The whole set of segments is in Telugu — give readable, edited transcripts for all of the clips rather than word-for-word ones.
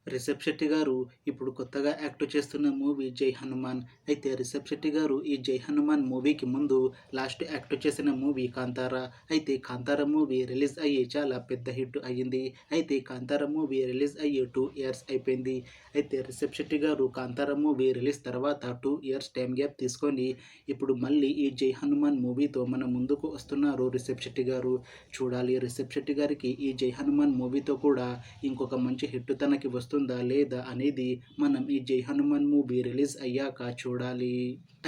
రిషబ్ శెట్టి గారు ఇప్పుడు కొత్తగా యాక్ట్ చేస్తున్న మూవీ 'జై హనుమాన్'. అయితే రిషబ్ శెట్టి గారు ఈ 'జై హనుమాన్' మూవీకి ముందు లాస్ట్ యాక్ట్ చేసిన మూవీ 'కాంతార'. అయితే 'కాంతార' మూవీ రిలీజ్ అయ్యి చాలా పెద్ద హిట్ అయ్యింది. అయితే 'కాంతార' మూవీ రిలీజ్ అయ్యి 2 ఇయర్స్ అయిపోయింది. అయితే రిషబ్ శెట్టి గారు 'కాంతార' మూవీ రిలీజ్ తర్వాత 2 ఇయర్స్ టైం గ్యాప్ తీసుకొని ఇప్పుడు మళ్ళీ ఈ 'జై హనుమాన్' మూవీతో మన ముందుకు వస్తున్నారు రిషబ్ శెట్టి గారు. చూడాలి రిషబ్ శెట్టి గారికి ఈ 'జై హనుమాన్' మూవీతో కూడా ఇంకొక మంచి హిట్ తనకి వస్తుందా లేదా అనేది మనం ఈ 'జై హనుమాన్' మూవీ రిలీజ్ అయ్యాక చూడాలి.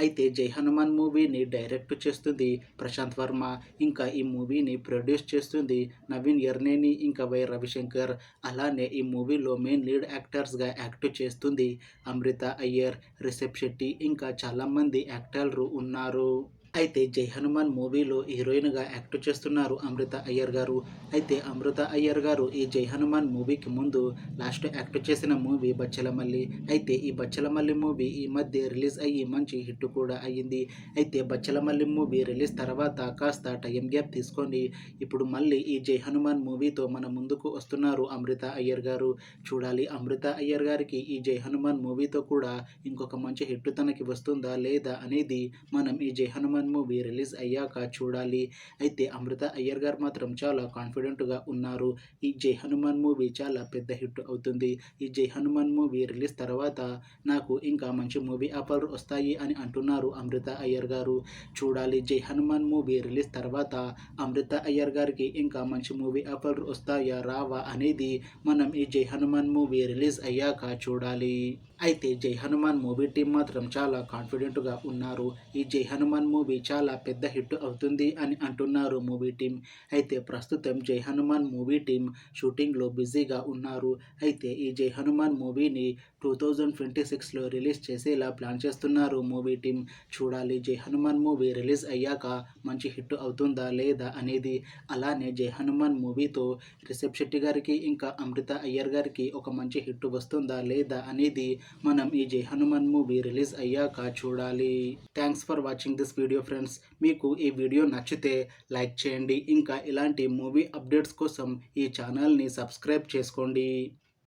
అయితే 'జై హనుమాన్' మూవీని డైరెక్ట్ చేస్తుంది ప్రశాంత్ వర్మ. ఇంకా ఈ మూవీని ప్రొడ్యూస్ చేస్తుంది నవీన్ యర్నేని ఇంకా వై రవిశంకర్. అలానే ఈ మూవీలో మెయిన్ లీడ్ యాక్టర్స్గా యాక్ట్ చేస్తుంది అమృత అయ్యర్, రిషబ్ శెట్టి ఇంకా చాలామంది యాక్టర్లు ఉన్నారు. అయితే 'జై హనుమాన్' మూవీలో హీరోయిన్గా యాక్ట్ చేస్తున్నారు అమృత అయ్యర్ గారు. అయితే అమృత అయ్యర్ గారు ఈ 'జై హనుమాన్' మూవీకి ముందు లాస్ట్ యాక్ట్ చేసిన మూవీ 'బచ్చలమల్లి'. అయితే ఈ 'బచ్చలమల్లి' మూవీ ఈ మధ్య రిలీజ్ అయ్యి మంచి హిట్ కూడా అయ్యింది. అయితే 'బచ్చలమల్లి' మూవీ రిలీజ్ తర్వాత కాస్త టైం గ్యాప్ తీసుకొని ఇప్పుడు మళ్ళీ ఈ 'జై హనుమాన్' మూవీతో మన ముందుకు వస్తున్నారు అమృత అయ్యర్ గారు. చూడాలి అమృత అయ్యర్ గారికి ఈ 'జై హనుమాన్' మూవీతో కూడా ఇంకొక మంచి హిట్ తనకి వస్తుందా లేదా అనేది మనం ఈ 'జై హనుమాన్' మూవీ రిలీజ్ అయ్యాక చూడాలి. అయితే అమృత అయ్యర్ గారు మాత్రం చాలా కాన్ఫిడెంట్గా ఉన్నారు. ఈ 'జై హనుమాన్' మూవీ చాలా పెద్ద హిట్ అవుతుంది. ఈ 'జై హనుమాన్' మూవీ రిలీజ్ తర్వాత నాకు ఇంకా మంచి మూవీ ఆఫర్లు వస్తాయి అని అంటున్నారు అమృత అయ్యర్ గారు. చూడాలి 'జై హనుమాన్' మూవీ రిలీజ్ తర్వాత అమృత అయ్యర్ గారికి ఇంకా మంచి మూవీ ఆఫర్లు వస్తాయా రావా అనేది మనం ఈ 'జై హనుమాన్' మూవీ రిలీజ్ అయ్యాక చూడాలి. అయితే 'జై హనుమాన్' మూవీ టీం మాత్రం చాలా కాన్ఫిడెంట్గా ఉన్నారు. ఈ 'జై హనుమాన్' మూవీ చాలా పెద్ద హిట్ అవుతుంది అని అంటున్నారు మూవీ టీం. అయితే ప్రస్తుతం 'జై హనుమాన్' మూవీ టీం షూటింగ్లో బిజీగా ఉన్నారు. అయితే ఈ 'జై హనుమాన్' మూవీని 2026లో రిలీజ్ చేసేలా ప్లాన్ చేస్తున్నారు మూవీ టీం. చూడాలి 'జై హనుమాన్' మూవీ రిలీజ్ అయ్యాక మంచి హిట్ అవుతుందా లేదా అనేది. అలానే 'జై హనుమాన్' మూవీతో రిషబ్ శెట్టి గారికి ఇంకా అమృత అయ్యర్ గారికి ఒక మంచి హిట్ వస్తుందా లేదా అనేది మనం ఈ 'జై హనుమాన్' మూవీ రిలీజ్ అయ్యాక చూడాలి. Thanks for watching this video friends. మీకు ఈ వీడియో నచ్చితే లైక్ చేయండి. ఇంకా ఇలాంటి మూవీ అప్డేట్స్ కోసం ఈ ఛానల్ని సబ్స్క్రైబ్ చేసుకోండి.